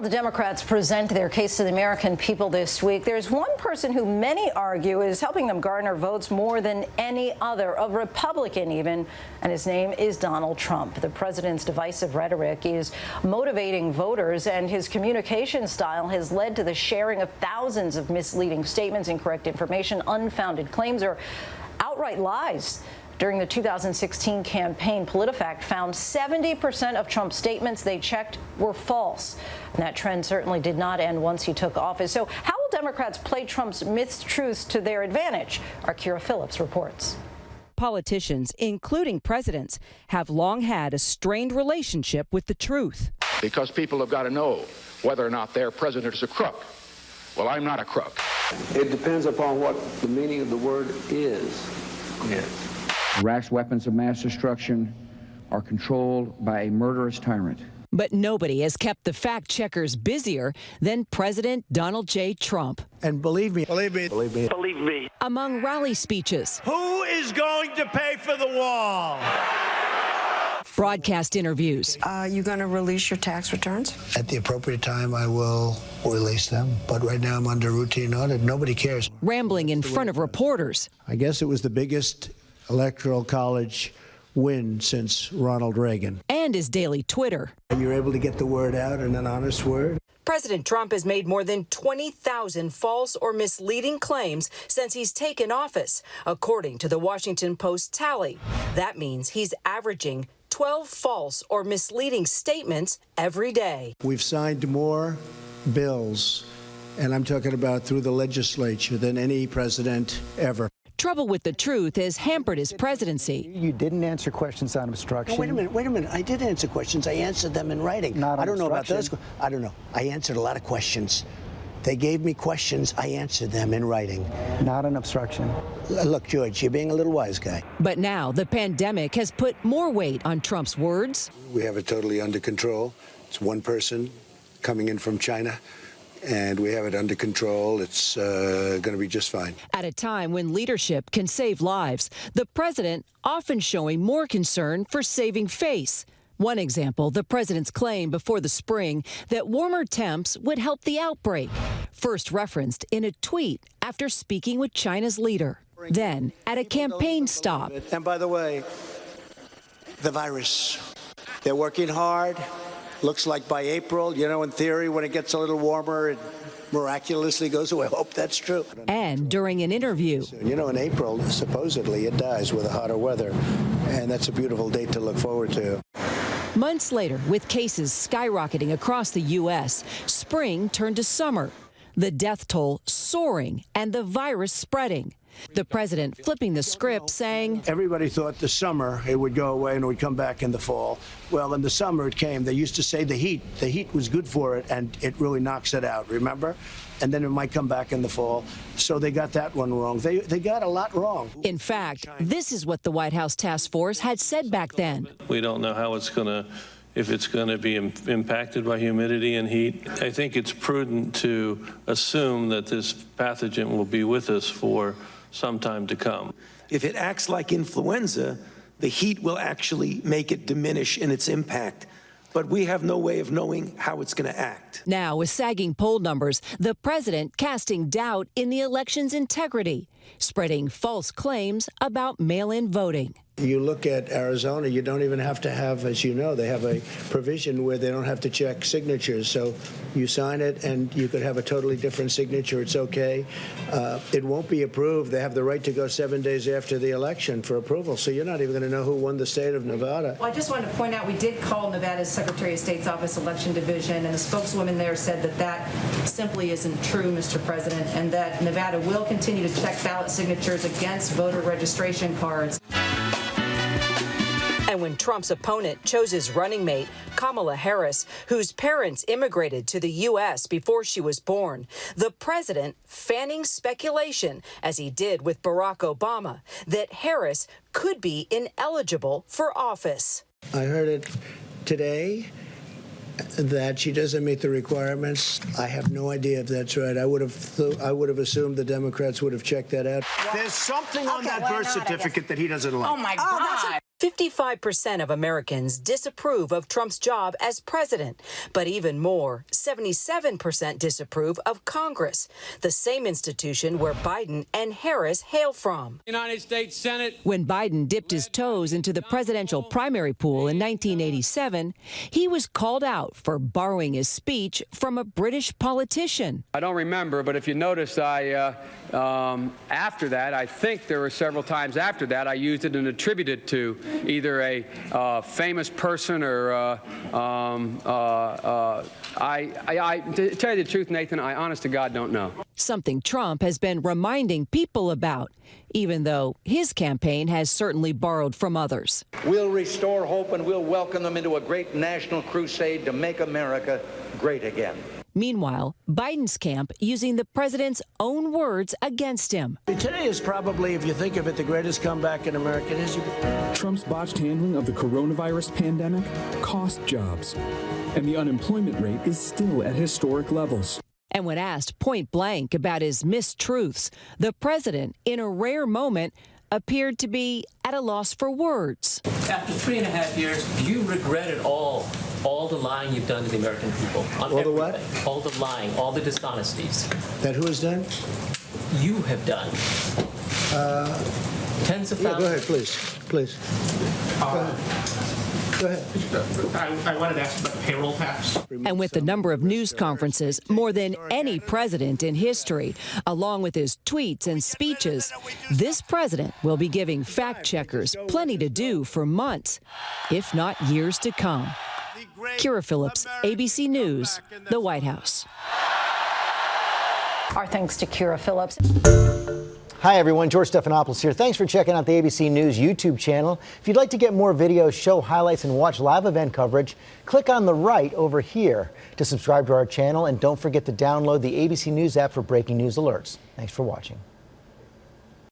While the Democrats present their case to the American people this week, there's one person who many argue is helping them garner votes more than any other, a Republican even, and his name is Donald Trump. The president's divisive rhetoric is motivating voters, and his communication style has led to the sharing of thousands of misleading statements, incorrect information, unfounded claims, or outright lies. During the 2016 campaign, PolitiFact found 70% of Trump's statements they checked were false. And that trend certainly did not end once he took office. So how will Democrats play Trump's mistruths to their advantage? Our Kyra Phillips reports. Politicians, including presidents, have long had a strained relationship with the truth. Because people have got to know whether or not their president is a crook. Well, I'm not a crook. It depends upon what the meaning of the word is. Yes. Iraq's weapons of mass destruction are controlled by a murderous tyrant. But nobody has kept the fact checkers busier than President Donald J. Trump. And believe me, Among rally speeches, who is going to pay for the wall? broadcast interviews, Are you going to release your tax returns? At the appropriate time, I will release them. But right now, I'm under routine audit. Nobody cares. rambling in front of reporters, I guess it was the biggest electoral college win since Ronald Reagan. and his daily Twitter. You're able to get the word out in an honest word. President Trump has made more than 20,000 false or misleading claims since he's taken office, according to the Washington Post tally. That means he's averaging 12 false or misleading statements every day. We've signed more bills, and I'm talking about through the legislature, than any president ever. Trouble with the truth has hampered his presidency. You didn't answer questions on obstruction. No, wait a minute. I did answer questions. I answered them in writing. Not on I don't know about those. obstruction. I don't know. I answered a lot of questions. They gave me questions. I answered them in writing. Not an obstruction. Look, George, you're being a little wise guy. But now the pandemic has put more weight on Trump's words. We have it totally under control. It's one person coming in from China, and we have it under control. It's going to be just fine. At a time when leadership can save lives, the president often showing more concern for saving face. One example, the president's claim before the spring that warmer temps would help the outbreak, first referenced in a tweet after speaking with China's leader. Then, at a campaign stop, And by the way, the virus, they're working hard. Looks like by April, in theory, when it gets a little warmer, it miraculously goes away. I hope that's true. and during an interview. In April, supposedly, it dies with the hotter weather, and that's a beautiful date to look forward to. Months later, with cases skyrocketing across the U.S., spring turned to summer, the death toll soaring and the virus spreading. The president flipping the script, saying, Everybody thought the summer it would go away and it would come back in the fall. Well, in the summer it came. They used to say the heat was good for it, and it really knocks it out, remember? And then it might come back in the fall. So they got that one wrong. They got a lot wrong. in fact, this is what the White House task force had said back then. We don't know how if it's going to be impacted by humidity and heat. I think it's prudent to assume that this pathogen will be with us for some time to come. If it acts like influenza, the heat will actually make it diminish in its impact. But we have no way of knowing how it's going to act. Now, with sagging poll numbers, the president casting doubt in the election's integrity, spreading false claims about mail-in voting. You look at Arizona, you don't even have to have, as you know, they have a provision where they don't have to check signatures. So you sign it and you could have a totally different signature. It's okay. It won't be approved. They have the right to go 7 days after the election for approval. So you're not even going to know who won the state of Nevada. Well, I just wanted to point out we did call Nevada's Secretary of State's Office Election Division, and the spokeswoman there said that simply isn't true, Mr. President, and that Nevada will continue to check ballot signatures against voter registration cards. And when Trump's opponent chose his running mate, Kamala Harris, whose parents immigrated to the U.S. before she was born, the president fanning speculation, as he did with Barack Obama, that Harris could be ineligible for office. I heard it today that she doesn't meet the requirements. I have no idea if that's right. I would have assumed the Democrats would have checked that out. There's something on that birth certificate that he doesn't like. Oh, my God. 55% of Americans disapprove of Trump's job as president, but even more, 77% disapprove of Congress, the same institution where Biden and Harris hail from. United States Senate. When Biden dipped his toes into the presidential primary pool in 1987, he was called out for borrowing his speech from a British politician. I don't remember, but if you notice, after that, I think there were several times after that, I used it and attributed it to either a famous person or, to tell you the truth, Nathan, I honest to God don't know. Something Trump has been reminding people about, even though his campaign has certainly borrowed from others. We'll restore hope and we'll welcome them into a great national crusade to make America great again. Meanwhile, Biden's camp using the president's own words against him. Today is probably, if you think of it, the greatest comeback in American history. Trump's botched handling of the coronavirus pandemic cost jobs, and the unemployment rate is still at historic levels. And when asked point blank about his mistruths, the president, in a rare moment, appeared to be at a loss for words. After 3.5 years, do you regret it all the lying you've done to the American people? On all the what? All the lying, all the dishonesties. That who has done? You have done. Tens of thousands. Yeah, go ahead, please. Please. Go ahead. I wanted to ask about the payroll tax. And with the number of news conferences, more than any president in history, along with his tweets and speeches, this president will be giving fact checkers plenty to do for months, if not years to come. Kyra Phillips, ABC News, the White House. Our thanks to Kyra Phillips. Hi, everyone. George Stephanopoulos here. Thanks for checking out the ABC News YouTube channel. If you'd like to get more videos, show highlights, and watch live event coverage, click on the right over here to subscribe to our channel. And don't forget to download the ABC News app for breaking news alerts. Thanks for watching.